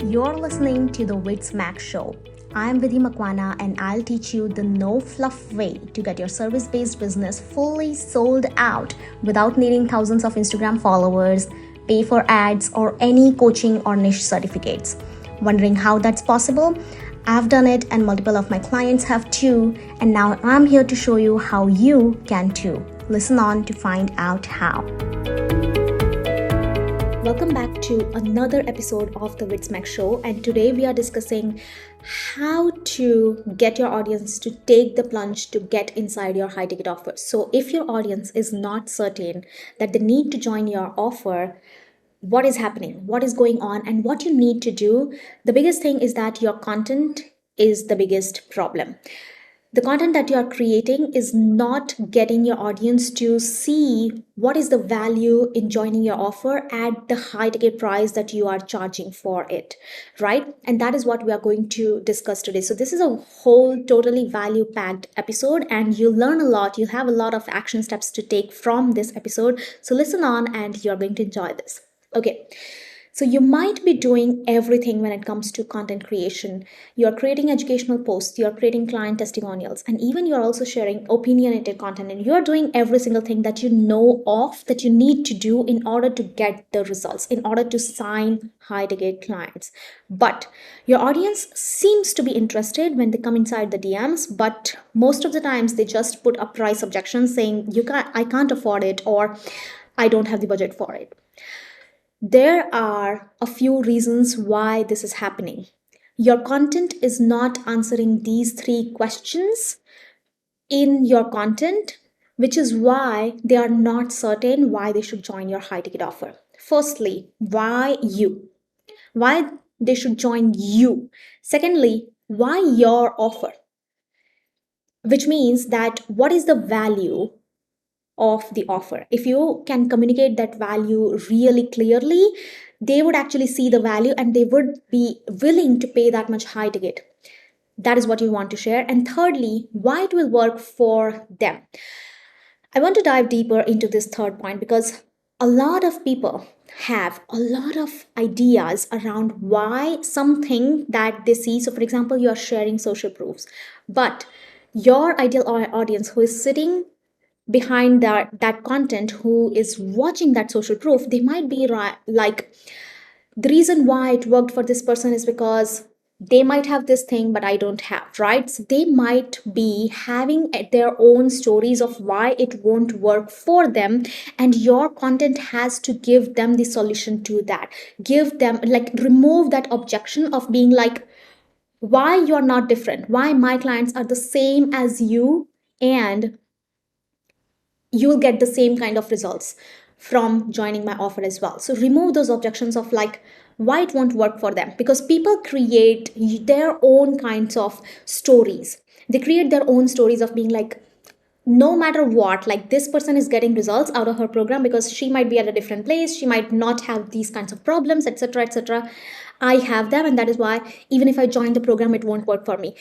You're listening to the Wits Mac Show. I'm Vidhi Makwana and I'll teach you the no fluff way to get your service based business fully sold out without needing thousands of Instagram followers, pay for ads, or any coaching or niche certificates. Wondering how that's possible? I've done it and multiple of my clients have too, and now I'm here to show you how you can too. Listen on to find out how. Welcome back to another episode of the Wits Mac Show, and today we are discussing how to get your audience to take the plunge to get inside your high ticket offer. So, if your audience is not certain that they need to join your offer, what is happening, what is going on, and what you need to do, the biggest thing is that your content is the biggest problem. The content that you are creating is not getting your audience to see what is the value in joining your offer at the high ticket price that you are charging for it, right? And that is what we are going to discuss today. So this is a whole totally value packed episode, and you'll learn a lot. You'll have a lot of action steps to take from this episode. So listen on and you're going to enjoy this. Okay. So you might be doing everything when it comes to content creation. You're creating educational posts, you're creating client testimonials, and even you're also sharing opinionated content, and you're doing every single thing that you know of that you need to do in order to get the results, in order to sign high ticket clients. But your audience seems to be interested when they come inside the DMs, but most of the times they just put a price objection saying I can't afford it, or I don't have the budget for it. There are a few reasons why this is happening. Your content is not answering these three questions in your content, which is why they are not certain why they should join your high ticket offer. Firstly, why you? Why they should join you? Secondly, why your offer? Which means that what is the value of the offer? If you can communicate that value really clearly, they would actually see the value and they would be willing to pay that much high ticket. That is what you want to share. And thirdly, why it will work for them. I want to dive deeper into this third point because a lot of people have a lot of ideas around why something that they see. So for example, you are sharing social proofs, but your ideal audience who is sitting behind that content, who is watching that social proof, they might be like, the reason why it worked for this person is because they might have this thing but I don't have, right? So they might be having their own stories of why it won't work for them, and your content has to give them the solution to that. Give them, like, remove that objection of being like, why you're not different, why my clients are the same as you, and you'll get the same kind of results from joining my offer as well. So remove those objections of like why it won't work for them, because people create their own kinds of stories. They create their own stories of being like, no matter what, like, this person is getting results out of her program because she might be at a different place, she might not have these kinds of problems, etc., etc. I have them, and that is why even if I join the program, it won't work for me.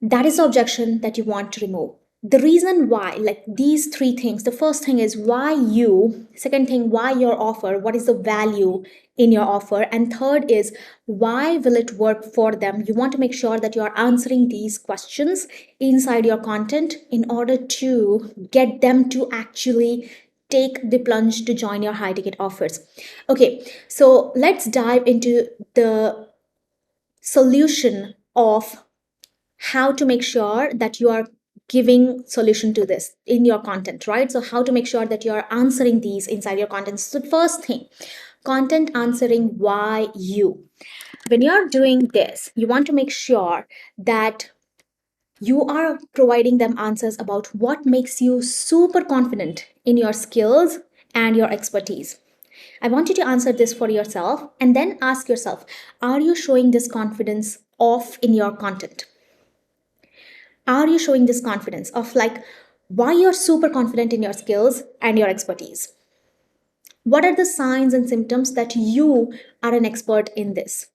That is the objection that you want to remove. The reason why, like, these three things: the first thing is why you, second thing, why your offer, what is the value in your offer, and third is why will it work for them. You want to make sure that you are answering these questions inside your content in order to get them to actually take the plunge to join your high ticket offers. Okay, so let's dive into the solution of how to make sure that you are giving solution to this in your content, right? So how to make sure that you are answering these inside your content. So first thing, content answering why you. When you're doing this, you want to make sure that you are providing them answers about what makes you super confident in your skills and your expertise. I want you to answer this for yourself and then ask yourself, are you showing this confidence off in your content? Are you showing this confidence of like why you're super confident in your skills and your expertise? What are the signs and symptoms that you are an expert in this?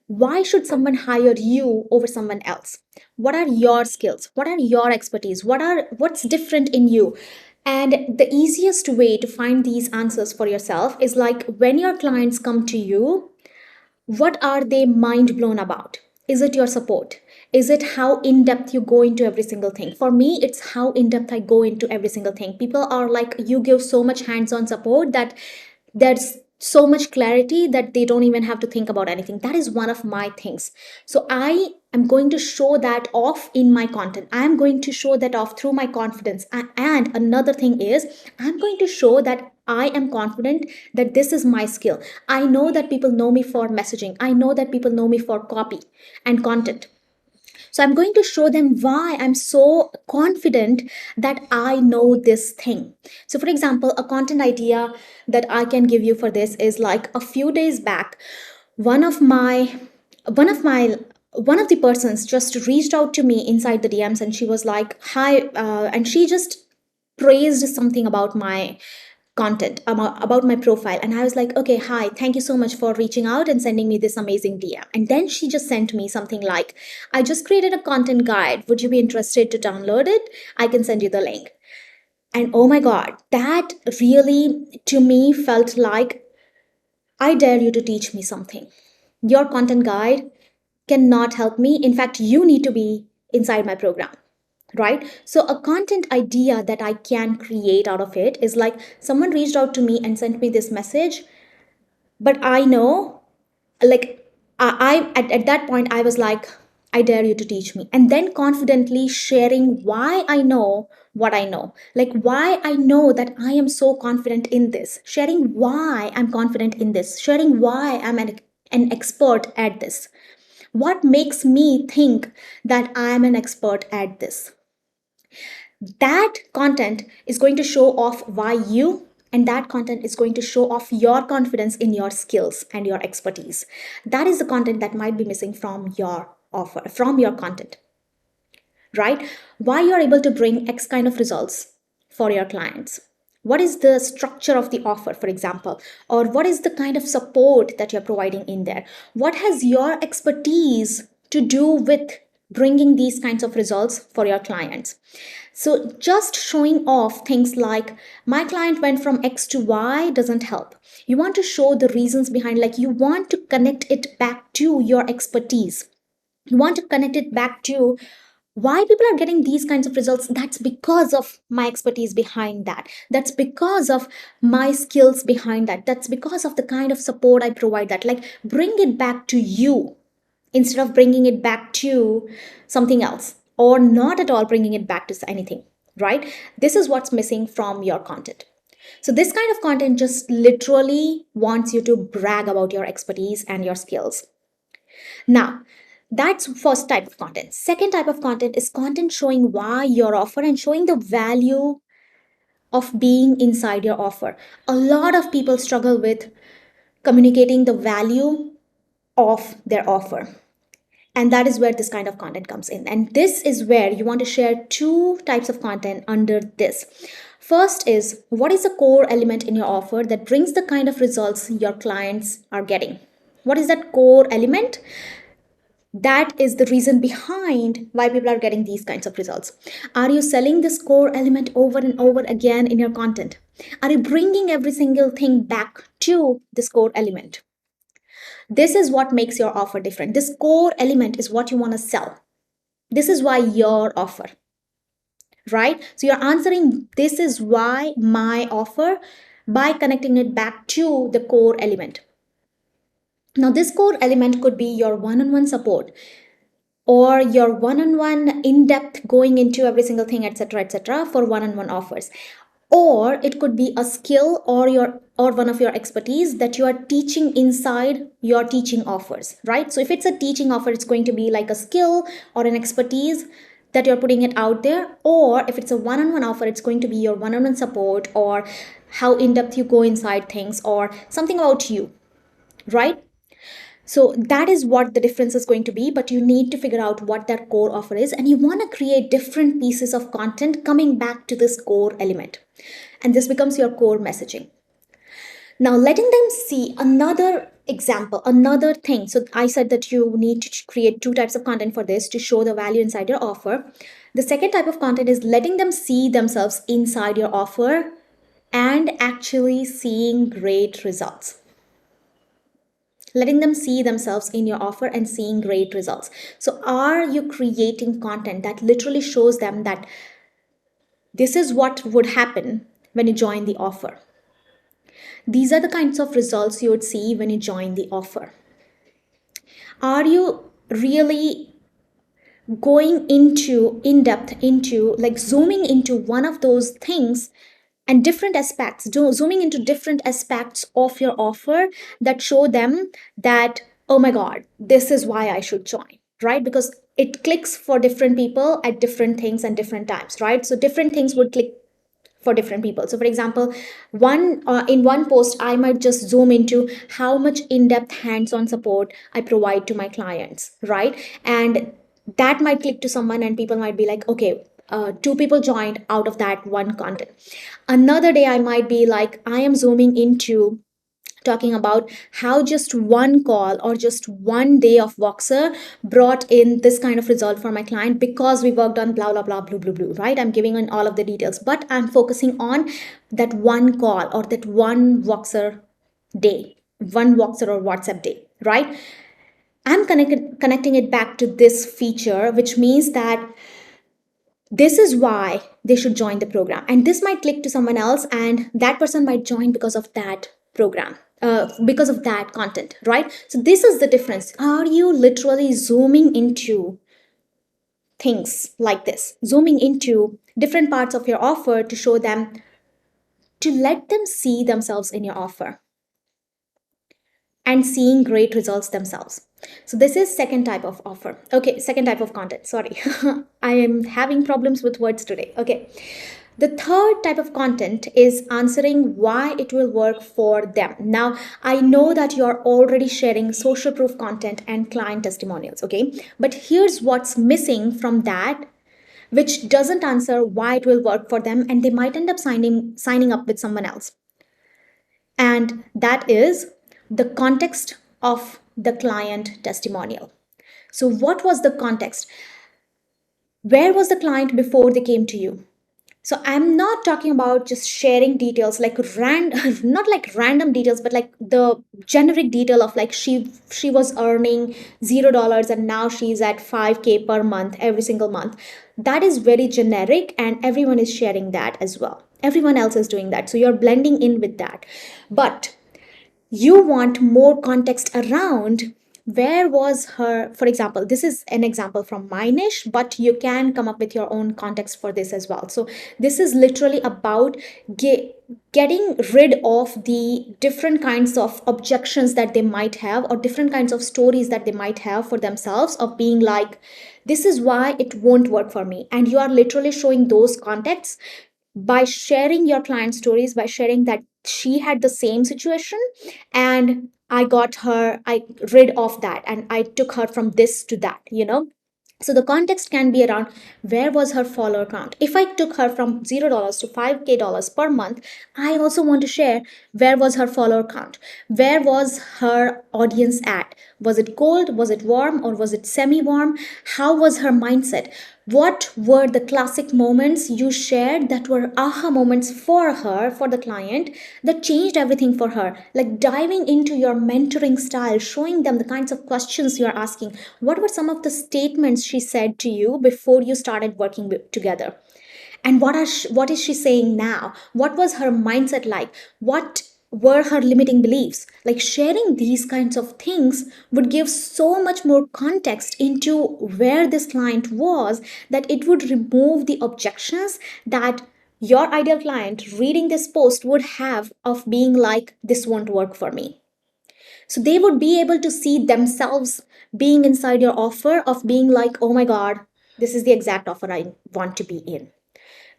Why should someone hire you over someone else? What are your skills? What are your expertise? What's different in you? And the easiest way to find these answers for yourself is like when your clients come to you, what are they mind blown about? Is it your support? Is it how in depth you go into every single thing? For me, it's how in depth I go into every single thing. People are like, you give so much hands on support that there's so much clarity that they don't even have to think about anything. That is one of my things. So I am going to show that off in my content. I am going to show that off through my confidence. And another thing is, I'm going to show that I am confident that this is my skill. I know that people know me for messaging. I know that people know me for copy and content. So I'm going to show them why I'm so confident that I know this thing. So for example, a content idea that I can give you for this is like a few days back, one of my one of my one of the persons just reached out to me inside the DMs, and she was like, hi, and she just praised something about my content, about my profile. And I was like, okay, hi, thank you so much for reaching out and sending me this amazing DM. And then she just sent me something like, I just created a content guide, would you be interested to download it? I can send you the link. And oh my god, that really to me felt like, I dare you to teach me something. Your content guide cannot help me. In fact, you need to be inside my program, right? So a content idea that I can create out of it is like, someone reached out to me and sent me this message, but I know, like, at that point I was like, I dare you to teach me. And then confidently sharing why I know what I know, like why I know that I am so confident in this, sharing why I'm confident in this, sharing why I'm an expert at this, what makes me think that I'm an expert at this. That content is going to show off why you, and that content is going to show off your confidence in your skills and your expertise. That is the content that might be missing from your offer, from your content, right? Why you're able to bring X kind of results for your clients. What is the structure of the offer, for example? Or what is the kind of support that you're providing in there? What has your expertise to do with bringing these kinds of results for your clients? So just showing off things like, my client went from X to Y doesn't help. You want to show the reasons behind, like you want to connect it back to your expertise. You want to connect it back to why people are getting these kinds of results. That's because of my expertise behind that. That's because of my skills behind that. That's because of the kind of support I provide. That, like, bring it back to you instead of bringing it back to something else, or not at all bringing it back to anything, right? This is what's missing from your content. So this kind of content just literally wants you to brag about your expertise and your skills. Now, that's first type of content. Second type of content is content showing why your offer and showing the value of being inside your offer. A lot of people struggle with communicating the value of their offer. And that is where this kind of content comes in. And this is where you want to share two types of content under this. First is, what is the core element in your offer that brings the kind of results your clients are getting? What is that core element? That is the reason behind why people are getting these kinds of results. Are you selling this core element over and over again in your content? Are you bringing every single thing back to this core element? This is what makes your offer different. This core element is what you want to sell. This is why your offer, right? So you're answering, this is why my offer, by connecting it back to the core element. Now, this core element could be your one-on-one support, or your one-on-one in-depth going into every single thing, etc., for one-on-one offers. Or it could be a skill or one of your expertise that you are teaching inside your teaching offers, right? So if it's a teaching offer, it's going to be like a skill or an expertise that you're putting it out there. Or if it's a one-on-one offer, it's going to be your one-on-one support, or how in-depth you go inside things, or something about you, right? So that is what the difference is going to be, but you need to figure out what that core offer is, and you want to create different pieces of content coming back to this core element. And this becomes your core messaging. Now, letting them see another example, another thing. So I said that you need to create two types of content for this to show the value inside your offer. The second type of content is letting them see themselves inside your offer and actually seeing great results. Letting them see themselves in your offer and seeing great results. So, are you creating content that literally shows them that this is what would happen when you join the offer? These are the kinds of results you would see when you join the offer. Are you really going into in depth into like zooming into one of those things and different aspects, zooming into different aspects of your offer that show them that, oh my god, this is why I should join, right? Because it clicks for different people at different things and different times, right? So different things would click for different people. So for example, one in one post I might just zoom into how much in-depth hands-on support I provide to my clients, right? And that might click to someone and people might be like, okay, two people joined out of that one content. Another day I might be like, I am zooming into talking about how just one call or just one day of Voxer brought in this kind of result for my client because we worked on blah blah blah blue blue blue, right? I'm giving in all of the details, but I'm focusing on that one call or that one Voxer day, one Voxer or WhatsApp day, right? I'm connecting it back to this feature, which means that this is why they should join the program, and this might click to someone else and that person might join because of that program, because of that content, right? So this is the difference. Are you literally zooming into things like this, zooming into different parts of your offer to show them, to let them see themselves in your offer and seeing great results themselves? So this is second type of offer. Okay, second type of content. Sorry. I am having problems with words today. Okay. The third type of content is answering why it will work for them. Now, I know that you're already sharing social proof content and client testimonials, okay? But here's what's missing from that, which doesn't answer why it will work for them, and they might end up signing up with someone else. And that is the context of the client testimonial. So, what was the context? Where was the client before they came to you? So I'm not talking about just sharing details like not like random details, but like the generic detail of like she was earning $0 and now she's at 5K per month every single month. That is very generic and everyone is sharing that as well. Everyone else is doing that. So you're blending in with that. But you want more context around where was her, for example, this is an example from my niche, but you can come up with your own context for this as well. So this is literally about getting rid of the different kinds of objections that they might have or different kinds of stories that they might have for themselves of being like, this is why it won't work for me, and you are literally showing those contexts by sharing your client stories, by sharing that she had the same situation and I rid of that and I took her from this to that, you know. So the context can be around where was her follower count. If I took her from $0 to $5K per month, I also want to share where was her follower count. Where was her audience at? Was it cold? Was it warm? Or was it semi-warm? How was her mindset? What were the classic moments you shared that were aha moments for her, for the client, that changed everything for her? Like diving into your mentoring style, showing them the kinds of questions you're asking. What were some of the statements she said to you before you started working together? And what is she saying now? What was her mindset like? What were her limiting beliefs? Like sharing these kinds of things would give so much more context into where this client was, that it would remove the objections that your ideal client reading this post would have of being like, this won't work for me. So they would be able to see themselves being inside your offer of being like, oh my god, this is the exact offer I want to be in,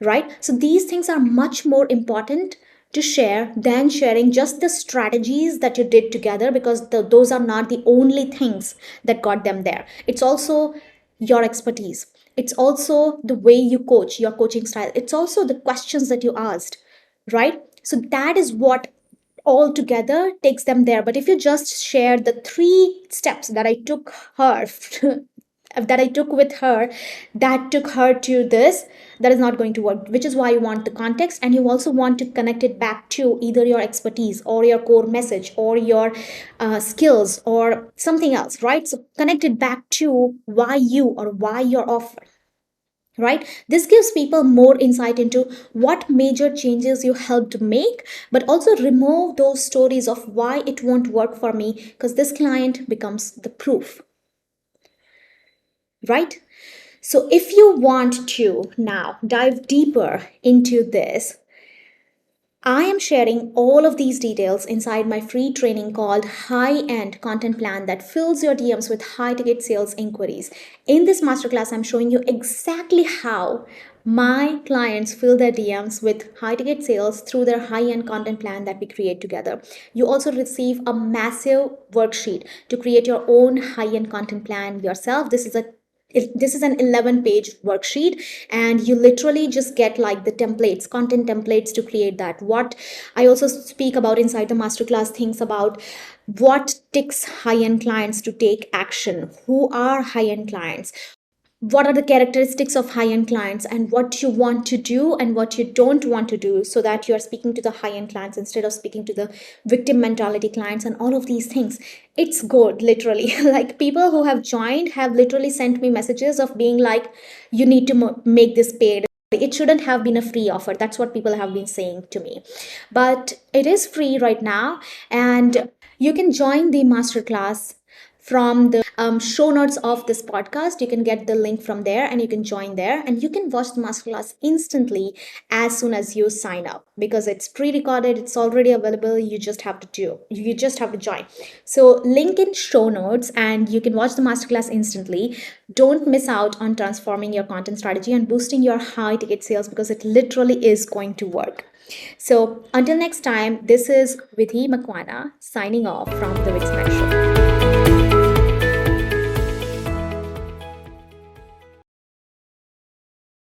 right? So these things are much more important to share than sharing just the strategies that you did together, because those are not the only things that got them there. It's also your expertise. It's also the way you coach, your coaching style. It's also the questions that you asked, right? So that is what all together takes them there. But if you just share the 3 steps that I took her that I took with her that took her to this, that is not going to work, which is why you want the context, and you also want to connect it back to either your expertise or your core message or your skills or something else, right? So connect it back to why you or why your offer, right? This gives people more insight into what major changes you helped make, but also remove those stories of why it won't work for me, because this client becomes the proof, right? So if you want to now dive deeper into this, I am sharing all of these details inside my free training called High End Content Plan that fills your DMs with high ticket sales inquiries. In this masterclass, I'm showing you exactly how my clients fill their DMs with high ticket sales through their high end content plan that we create together. You also receive a massive worksheet to create your own high end content plan yourself. This is an 11-page worksheet, and you literally just get like the templates, content templates to create that. What I also speak about inside the masterclass, things about what ticks high-end clients to take action, who are high-end clients, what are the characteristics of high-end clients, and what you want to do and what you don't want to do, so that you are speaking to the high-end clients instead of speaking to the victim mentality clients, and all of these things. It's good, literally. Like, people who have joined have literally sent me messages of being like, you need to make this paid. It shouldn't have been a free offer. That's what people have been saying to me, but it is free right now, and you can join the masterclass from the show notes of this podcast. You can get the link from there, and you can join there, and you can watch the masterclass instantly as soon as you sign up, because it's pre-recorded, it's already available. You just have to join. So link in show notes, and you can watch the masterclass instantly. Don't miss out on transforming your content strategy and boosting your high ticket sales, because it literally is going to work. So until next time, this is Vidhi Makwana signing off from the Wix Show.